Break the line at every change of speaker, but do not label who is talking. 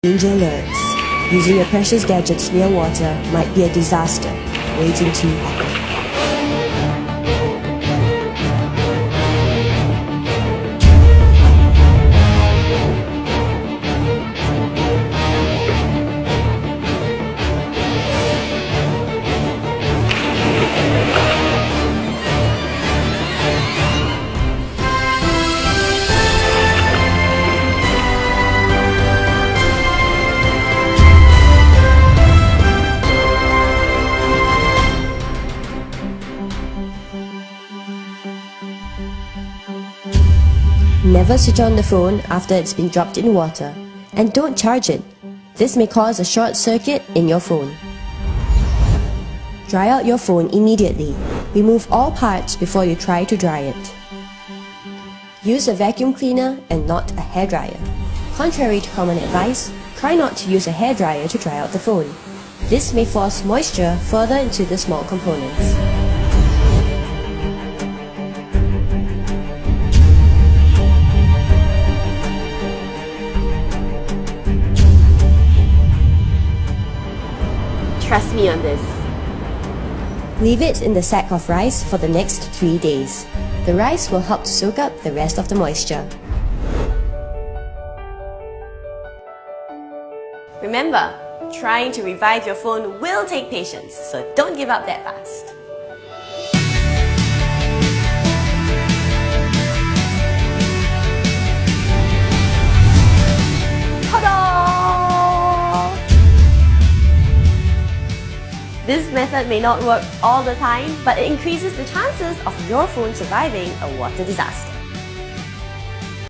Danger alerts. Using your precious gadgets near water might be a disaster waiting to happen. Never switch on the phone after it's been dropped in water, and don't charge it. This may cause a short circuit in your phone. Dry out your phone immediately. Remove all parts before you try to dry it. Use a vacuum cleaner and not a hairdryer. Contrary to common advice, try not to use a hairdryer to dry out the phone. This may force moisture further into the small components.
Trust me on this.
Leave it in the sack of rice for the next 3 days. The rice will help to soak up the rest of the moisture.
Remember, trying to revive your phone will take patience, so don't give up that fast. This method may not work all the time, but it increases the chances of your phone surviving a water disaster.